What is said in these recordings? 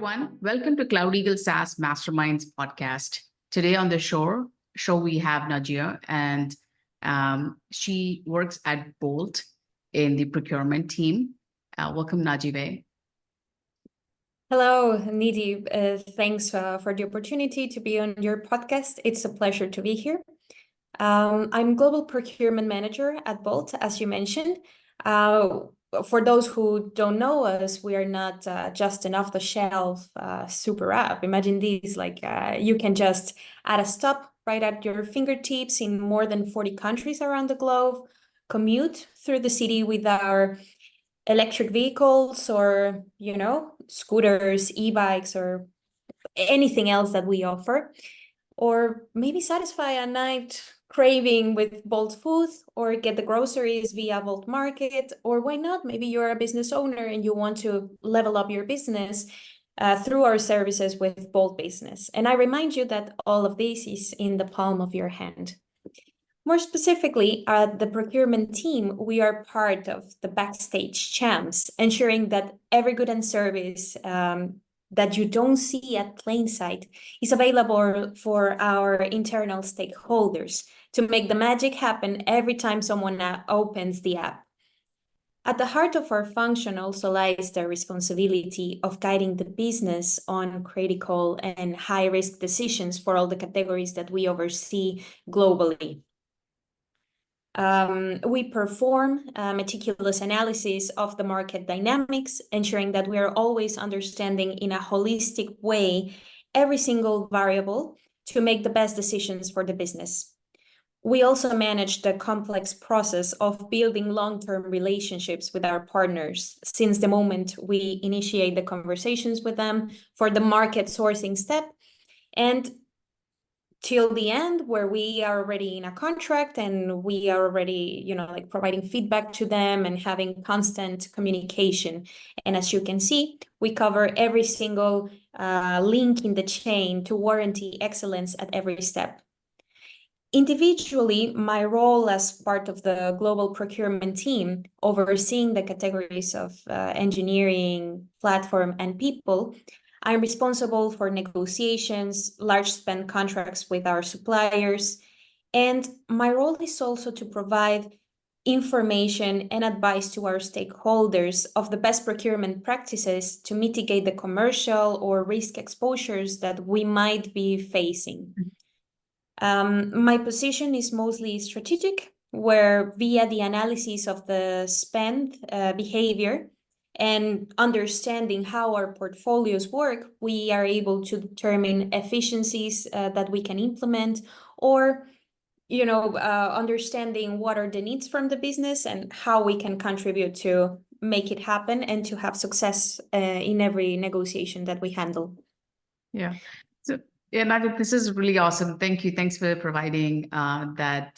everyone. Welcome to CloudEagle SaaS Masterminds podcast. Today on the show we have Najia, and she works at Bolt in the procurement team. Welcome, Nayive. Hello, Nidhi. Thanks for the opportunity to be on your podcast. It's a pleasure to be here. I'm Global Procurement Manager at Bolt, as you mentioned. For those who don't know us, we are not just an off-the-shelf super app. Imagine this, you can just add a stop right at your fingertips in more than 40 countries around the globe, commute through the city with our electric vehicles or, scooters, e-bikes, or anything else that we offer, or maybe satisfy a night craving with Bolt food, or get the groceries via Bolt Market, or why not? Maybe you're a business owner and you want to level up your business through our services with Bolt Business. And I remind you that all of this is in the palm of your hand. More specifically, at the procurement team, we are part of the backstage champs, ensuring that every good and service that you don't see at plain sight is available for our internal stakeholders to make the magic happen every time someone opens the app. At the heart of our function also lies the responsibility of guiding the business on critical and high-risk decisions for all the categories that we oversee globally. We perform meticulous analysis of the market dynamics, ensuring that we are always understanding in a holistic way every single variable to make the best decisions for the business. We also manage the complex process of building long-term relationships with our partners since the moment we initiate the conversations with them for the market sourcing step, and till the end where we are already in a contract and we are already, providing feedback to them and having constant communication. And as you can see, we cover every single link in the chain to warranty excellence at every step. Individually, my role as part of the global procurement team, overseeing the categories of engineering, platform, and people, I'm responsible for negotiations, large spend contracts with our suppliers, and my role is also to provide information and advice to our stakeholders of the best procurement practices to mitigate the commercial or risk exposures that we might be facing. My position is mostly strategic, where via the analysis of the spend behavior and understanding how our portfolios work, we are able to determine efficiencies that we can implement, or understanding what are the needs from the business and how we can contribute to make it happen and to have success in every negotiation that we handle. Yeah. So yeah, Nadia, this is really awesome. Thank you. Thanks for providing that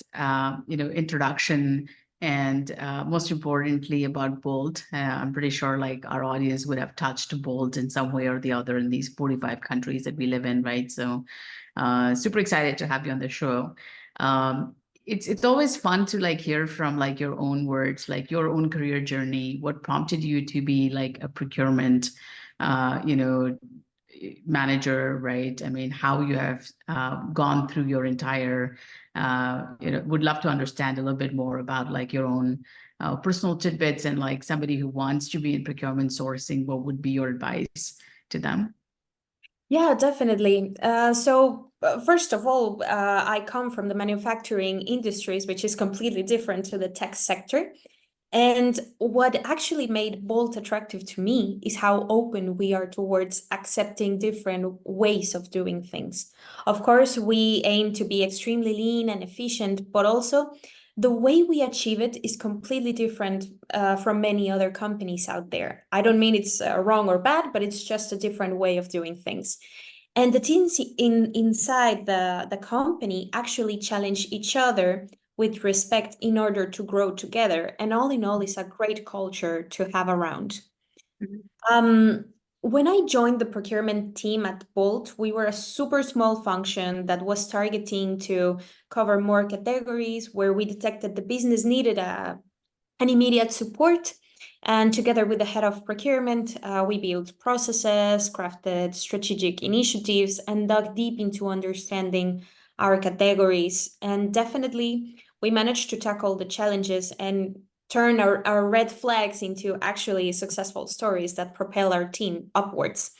introduction. And most importantly about Bolt, I'm pretty sure our audience would have touched Bolt in some way or the other in these 45 countries that we live in, right? So super excited to have you on the show. It's always fun to hear from your own words, your own career journey. What prompted you to be a procurement, manager, right? I mean, how you have gone through your entire, would love to understand a little bit more about your own personal tidbits, and somebody who wants to be in procurement sourcing, what would be your advice to them? Yeah, definitely. So first of all, I come from the manufacturing industries, which is completely different to the tech sector. And what actually made Bolt attractive to me is how open we are towards accepting different ways of doing things. Of course, we aim to be extremely lean and efficient, but also the way we achieve it is completely different from many other companies out there. I don't mean it's wrong or bad, but it's just a different way of doing things. And the teams inside the company actually challenge each other with respect in order to grow together. And all in all, is a great culture to have around. Mm-hmm. When I joined the procurement team at Bolt, we were a super small function that was targeting to cover more categories where we detected the business needed an immediate support. And together with the head of procurement, we built processes, crafted strategic initiatives, and dug deep into understanding our categories. And definitely, we managed to tackle the challenges and turn our red flags into actually successful stories that propel our team upwards.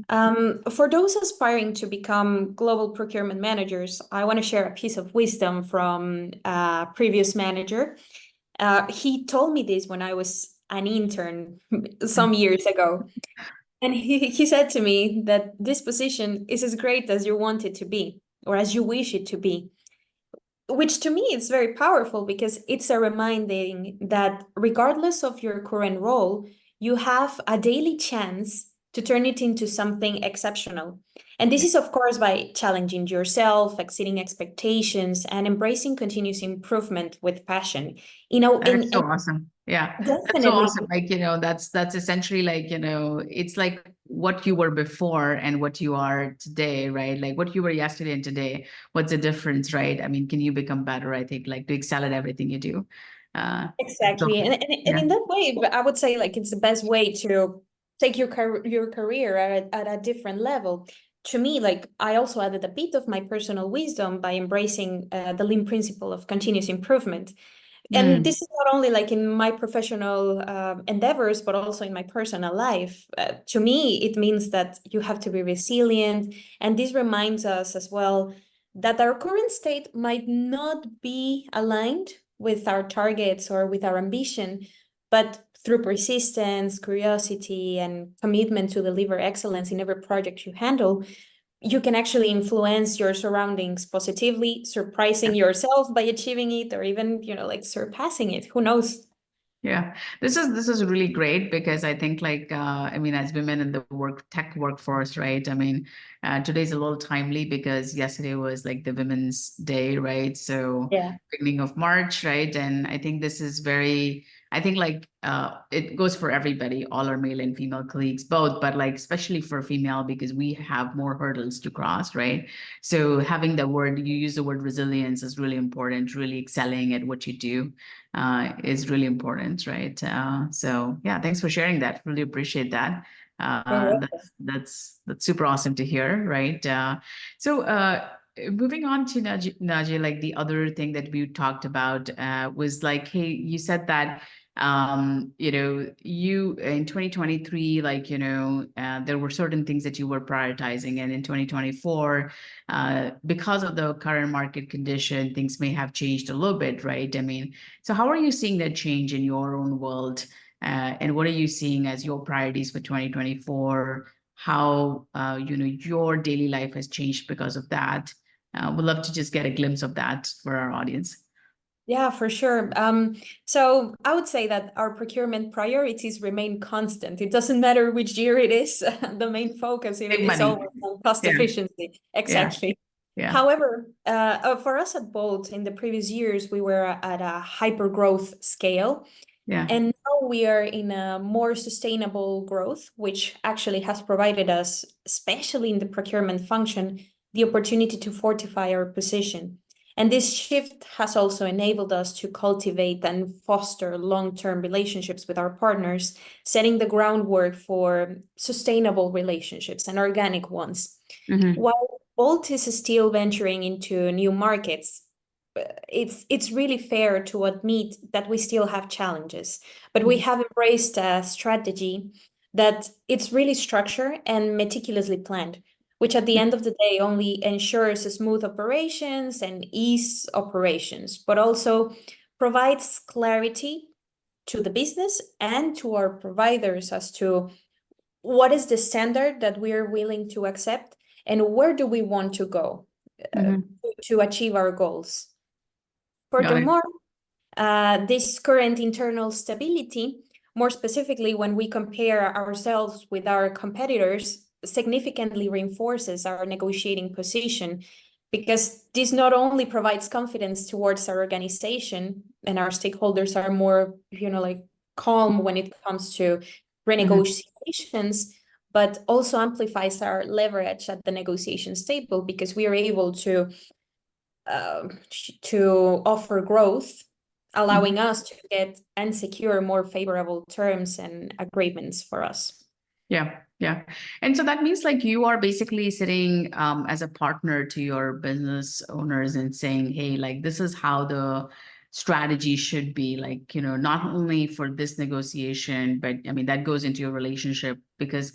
For those aspiring to become global procurement managers, I want to share a piece of wisdom from a previous manager. He told me this when I was an intern some years ago. And he said to me that this position is as great as you want it to be, or as you wish it to be, which to me is very powerful because it's a reminding that regardless of your current role, you have a daily chance to turn it into something exceptional. And this is, of course, by challenging yourself, exceeding expectations, and embracing continuous improvement with passion. That's so awesome. Yeah, that's so Definitely. awesome. Like, that's essentially like, it's like what you were before and what you are today, right? Like what you were yesterday and today, what's the difference, right? I mean, can you become better? I think like to excel at everything you do. So, Exactly. And yeah. in that way, I would say like it's the best way to take your career at a different level. To me, like I also added a bit of my personal wisdom by embracing the lean principle of continuous improvement. And this is not only like in my professional endeavors, but also in my personal life. To me, it means that you have to be resilient. And this reminds us as well that our current state might not be aligned with our targets or with our ambition, but through persistence, curiosity, and commitment to deliver excellence in every project you handle, you can actually influence your surroundings positively, surprising yourself by achieving it, or even, like surpassing it. Who knows? Yeah, this is really great because I think like I mean, as women in the tech workforce, right? I mean, today's a little timely because yesterday was like the Women's Day, right? So Yeah. beginning of March, right? And I think this is very, I think like it goes for everybody, all our male and female colleagues, both, but like especially for female because we have more hurdles to cross, right? So having the word, you use the word resilience is really important. Really excelling at what you do is really important, right? So yeah, thanks for sharing that. Really appreciate that. That's super awesome to hear, right? So moving on to Naji, like the other thing that we talked about was like, hey, you said that you in 2023, like, there were certain things that you were prioritizing, and in 2024, because of the current market condition, things may have changed a little bit, right? I mean, so how are you seeing that change in your own world? And what are you seeing as your priorities for 2024? How, your daily life has changed because of that? We'd love to just get a glimpse of that for our audience. Yeah, for sure. So I would say that our procurement priorities remain constant. It doesn't matter which year it is. The main focus Big is money. always on cost Yeah, efficiency. yeah, Exactly. yeah, However, for us at Bolt, in the previous years, we were at a hyper growth scale. yeah. And now we are in a more sustainable growth, which actually has provided us, especially in the procurement function, the opportunity to fortify our position. And this shift has also enabled us to cultivate and foster long-term relationships with our partners, setting the groundwork for sustainable relationships and organic ones. While Bolt is still venturing into new markets, it's really fair to admit that we still have challenges, but we have embraced a strategy that it's really structured and meticulously planned, which at the end of the day only ensures smooth operations and ease operations, but also provides clarity to the business and to our providers as to what is the standard that we are willing to accept and where do we want to go to achieve our goals. Got it. Furthermore, this current internal stability, more specifically when we compare ourselves with our competitors, significantly reinforces our negotiating position because this not only provides confidence towards our organization and our stakeholders are more, like calm when it comes to renegotiations, but also amplifies our leverage at the negotiations table because we are able to offer growth allowing us to get and secure more favorable terms and agreements for us. Yeah, yeah. And so that means like you are basically sitting as a partner to your business owners and saying, hey, like this is how the strategy should be, like, not only for this negotiation, but I mean, that goes into your relationship because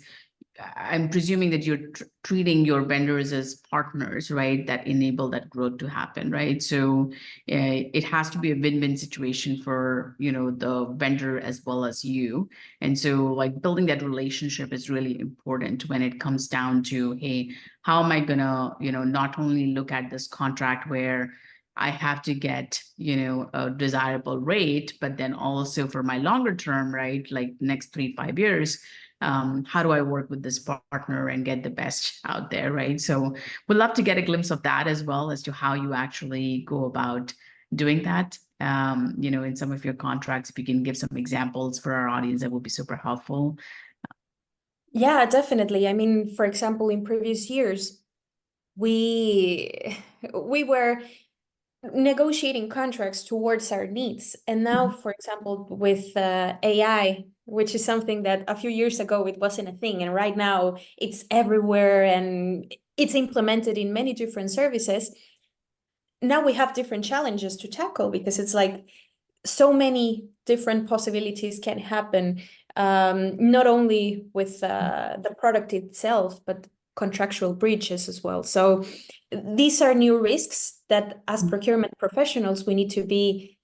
I'm presuming that you're treating your vendors as partners, right? That enable that growth to happen, right? So it has to be a win-win situation for, the vendor as well as you. And so like building that relationship is really important when it comes down to, hey, how am I gonna, not only look at this contract where I have to get, a desirable rate, but then also for my longer term, right? Like next 3-5 years, how do I work with this partner and get the best out there, right? So we'd love to get a glimpse of that as well as to how you actually go about doing that. In some of your contracts, if you can give some examples for our audience, that would be super helpful. Yeah, definitely. I mean, for example, in previous years, we were negotiating contracts towards our needs. And now, for example, with AI, which is something that a few years ago it wasn't a thing, and right now it's everywhere and it's implemented in many different services. Now we have different challenges to tackle because it's like so many different possibilities can happen, not only with the product itself, but contractual breaches as well. So these are new risks that as procurement professionals, we need to be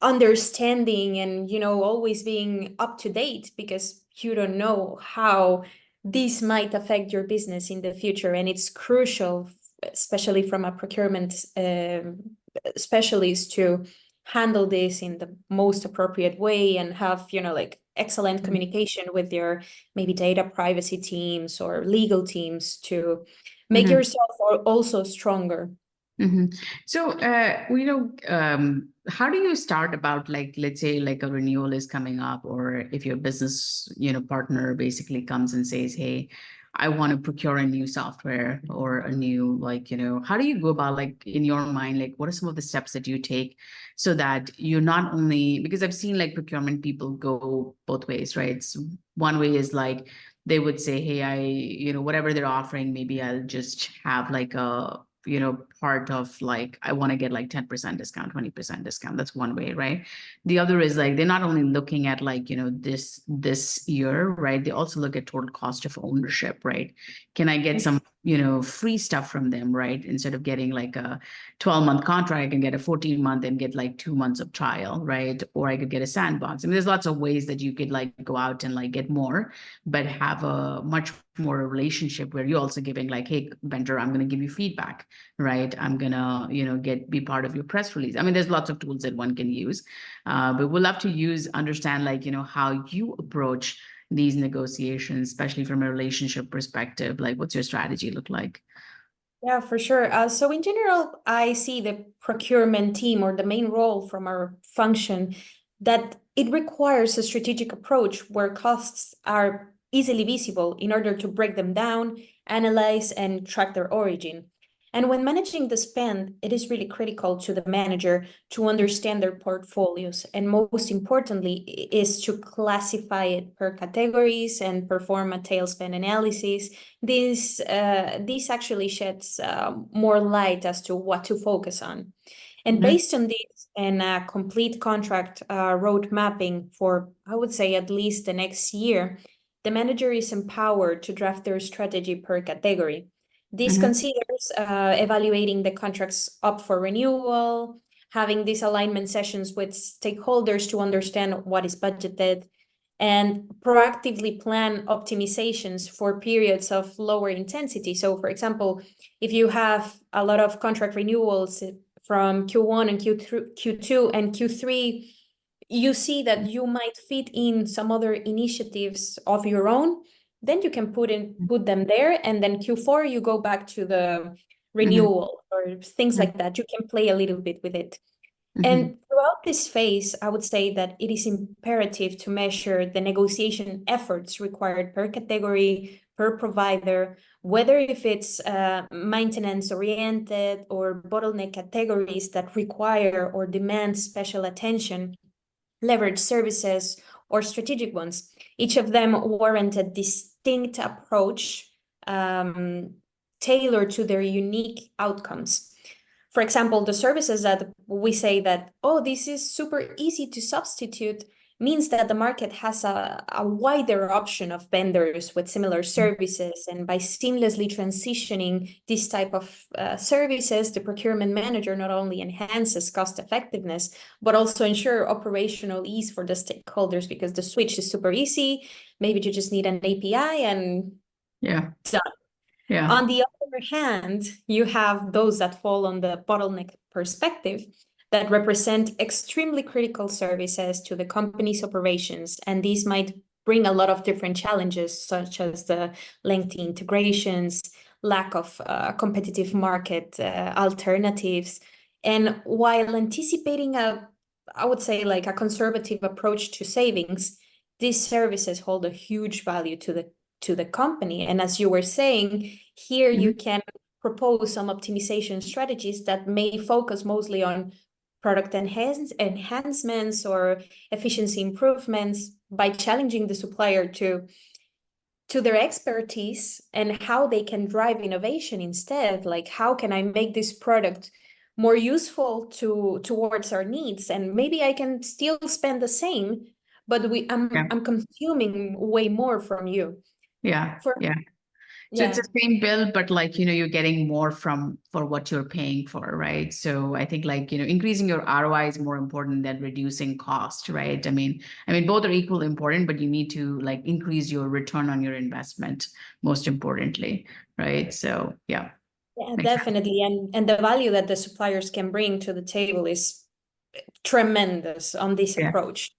understanding and, always being up to date because you don't know how this might affect your business in the future. And it's crucial, especially from a procurement specialist, to handle this in the most appropriate way and have, like excellent communication with your maybe data privacy teams or legal teams to make yourself also stronger. So, how do you start about like, let's say like a renewal is coming up, or if your business, partner basically comes and says, hey, I want to procure a new software or a new, like, how do you go about, like, in your mind, like, what are some of the steps that you take so that you're not only, because I've seen like procurement people go both ways, right? So one way is like, they would say, hey, whatever they're offering, maybe I'll just have like a, part of like, I want to get like 10% discount, 20% discount. That's one way, right? The other is like, they're not only looking at like, this year, right? They also look at total cost of ownership, right? Can I get some, free stuff from them, right? Instead of getting like a 12-month contract, I can get a 14-month and get like 2 months of trial, right? Or I could get a sandbox. I mean, there's lots of ways that you could like go out and like get more, but have a much more relationship where you're also giving like, hey, vendor, I'm going to give you feedback, right? I'm going to, be part of your press release. I mean, there's lots of tools that one can use, but we'll love to understand like, how you approach these negotiations, especially from a relationship perspective. Like, what's your strategy look like? Yeah, for sure. So in general, I see the procurement team or the main role from our function that it requires a strategic approach where costs are easily visible in order to break them down, analyze, and track their origin. And when managing the spend, it is really critical to the manager to understand their portfolios. And most importantly, is to classify it per categories and perform a tail spend analysis. This actually sheds more light as to what to focus on. And based on this and a complete contract road mapping for, I would say, at least the next year, the manager is empowered to draft their strategy per category. This considers evaluating the contracts up for renewal, having these alignment sessions with stakeholders to understand what is budgeted, and proactively plan optimizations for periods of lower intensity. So, for example, if you have a lot of contract renewals from Q1 and Q2 and Q3, you see that you might fit in some other initiatives of your own, then you can put them there, and then Q4 you go back to the renewal or things like that. You can play a little bit with it. And throughout this phase, I would say that it is imperative to measure the negotiation efforts required per category, per provider, whether if it's maintenance oriented or bottleneck categories that require or demand special attention, leverage services, or strategic ones. Each of them warrant a distinct approach tailored to their unique outcomes. For example, the services that we say that, oh, this is super easy to substitute, means that the market has a wider option of vendors with similar services. And by seamlessly transitioning this type of services, the procurement manager not only enhances cost effectiveness, but also ensure operational ease for the stakeholders, because the switch is super easy. Maybe you just need an API and done. Yeah. On the other hand, you have those that fall on the bottleneck perspective that represent extremely critical services to the company's operations. And these might bring a lot of different challenges, such as the lengthy integrations, lack of competitive market alternatives. And while anticipating I would say like a conservative approach to savings, these services hold a huge value to the company. And as you were saying, here you can propose some optimization strategies that may focus mostly on product enhancements or efficiency improvements by challenging the supplier to their expertise and how they can drive innovation instead. Like, how can I make this product more useful towards our needs? And maybe I can still spend the same, but I'm consuming way more from you. So it's the same bill, but like, you're getting more for what you're paying for, right? So I think like, increasing your ROI is more important than reducing cost, right? I mean, both are equally important, but you need to like increase your return on your investment, most importantly, right? So yeah, definitely. And the value that the suppliers can bring to the table is tremendous on this approach.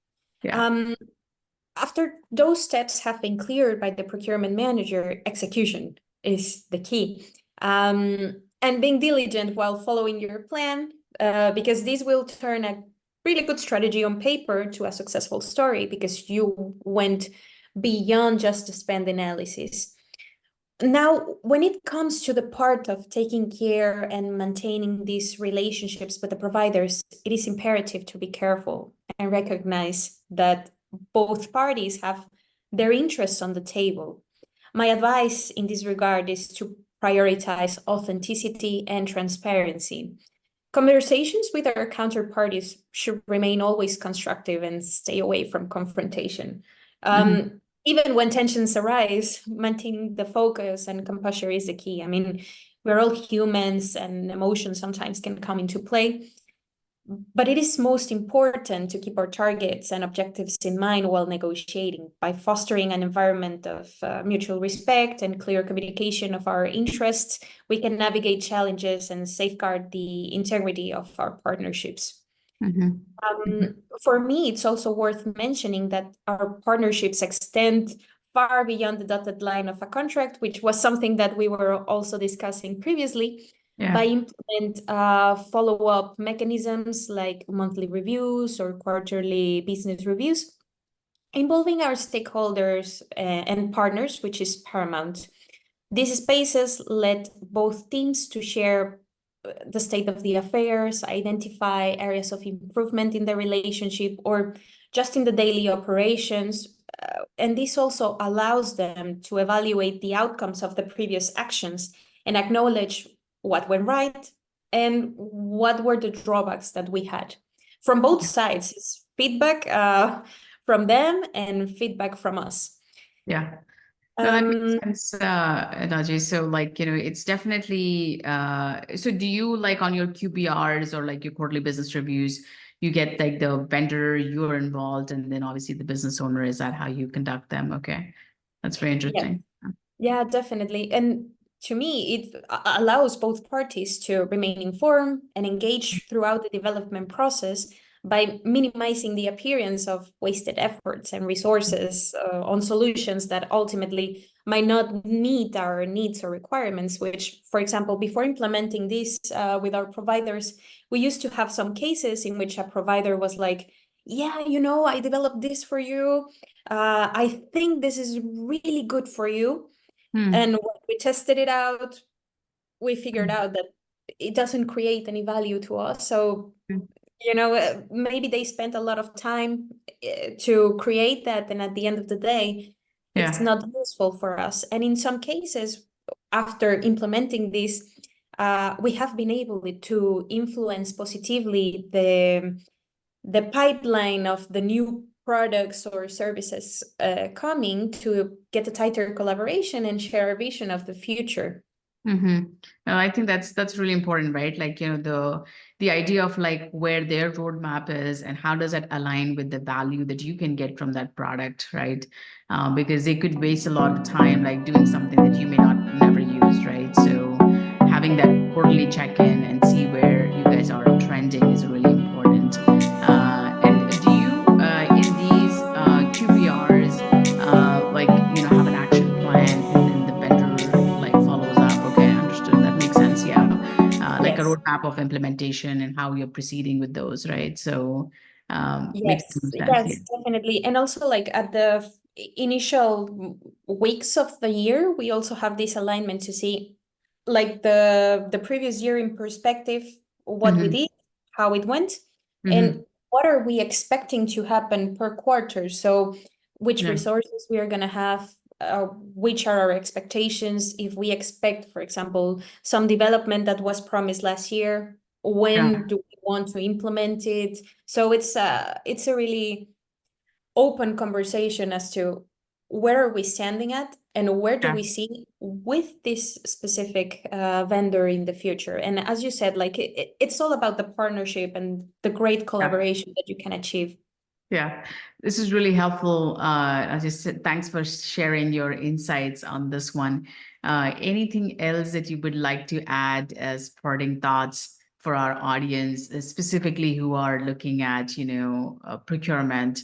After those steps have been cleared by the procurement manager, execution is the key. And being diligent while following your plan, because this will turn a really good strategy on paper to a successful story, because you went beyond just a spend analysis. Now, when it comes to the part of taking care and maintaining these relationships with the providers, it is imperative to be careful and recognize that both parties have their interests on the table. My advice in this regard is to prioritize authenticity and transparency. Conversations with our counterparties should remain always constructive and stay away from confrontation. Even when tensions arise, maintaining the focus and composure is the key. I mean, we're all humans and emotions sometimes can come into play. But it is most important to keep our targets and objectives in mind while negotiating. By fostering an environment of mutual respect and clear communication of our interests, we can navigate challenges and safeguard the integrity of our partnerships. For me, it's also worth mentioning that our partnerships extend far beyond the dotted line of a contract, which was something that we were also discussing previously. By implement follow-up mechanisms like monthly reviews or quarterly business reviews, involving our stakeholders and partners, which is paramount. These spaces let both teams to share the state of the affairs, identify areas of improvement in the relationship or just in the daily operations. And this also allows them to evaluate the outcomes of the previous actions and acknowledge what went right and what were the drawbacks that we had from both sides. It's feedback from them and feedback from us. No, that makes sense, Naji. So like, it's definitely, so do you like on your QBRs or like your quarterly business reviews, you get like the vendor, you're involved, and then obviously the business owner, is that how you conduct them? Okay. That's very interesting. Yeah, definitely. And to me, it allows both parties to remain informed and engage throughout the development process by minimizing the appearance of wasted efforts and resources on solutions that ultimately might not meet our needs or requirements, which, for example, before implementing this with our providers, we used to have some cases in which a provider was like, yeah, I developed this for you. I think this is really good for you. And when we tested it out, we figured out that it doesn't create any value to us. So, maybe they spent a lot of time to create that, and at the end of the day, it's not useful for us. And in some cases, after implementing this, we have been able to influence positively the pipeline of the new products or services coming, to get a tighter collaboration and share a vision of the future. I think that's really important, right? Like, the idea of like where their roadmap is and how does that align with the value that you can get from that product, right? Because they could waste a lot of time like doing something that you may not never use, right? So having that quarterly check-in and see where you guys are trending is really important. And do you in these QBRs like have an action plan and then the vendor like follows up? Okay, understood. That makes sense. Yeah, like a roadmap of implementation and how you're proceeding with those, right? So makes sense. Yes, definitely. And also like at the initial weeks of the year, we also have this alignment to see like the previous year in perspective, what we did, how it went, and what are we expecting to happen per quarter. So which resources we are going to have, which are our expectations. If we expect, for example, some development that was promised last year, when do we want to implement it? So it's a really open conversation as to where are we standing at and where do we see with this specific vendor in the future. And as you said, like it's all about the partnership and the great collaboration that you can achieve. Yeah, this is really helpful. As I said, thanks for sharing your insights on this one. Anything else that you would like to add as parting thoughts for our audience, specifically who are looking at, procurement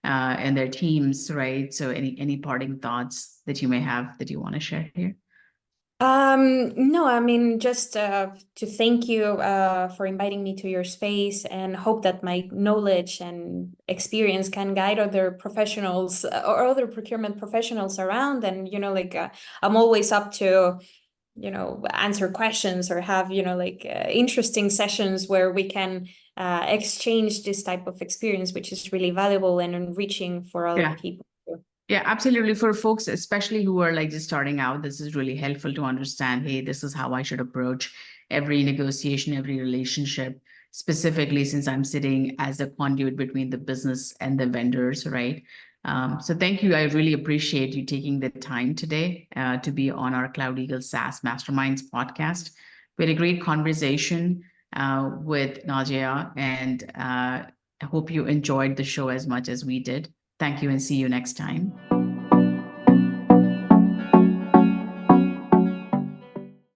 and their teams, right? So any parting thoughts that you may have that you want to share here? No, I mean, just to thank you for inviting me to your space, and hope that my knowledge and experience can guide other professionals or other procurement professionals around. And, I'm always up to, answer questions or have, interesting sessions where we can exchange this type of experience, which is really valuable and enriching for other people. Yeah, absolutely. For folks, especially who are like just starting out, this is really helpful to understand, hey, this is how I should approach every negotiation, every relationship, specifically since I'm sitting as a conduit between the business and the vendors, right? So thank you. I really appreciate you taking the time today to be on our CloudEagle SaaS Masterminds podcast. We had a great conversation with Nadia, and I hope you enjoyed the show as much as we did. Thank you, and see you next time.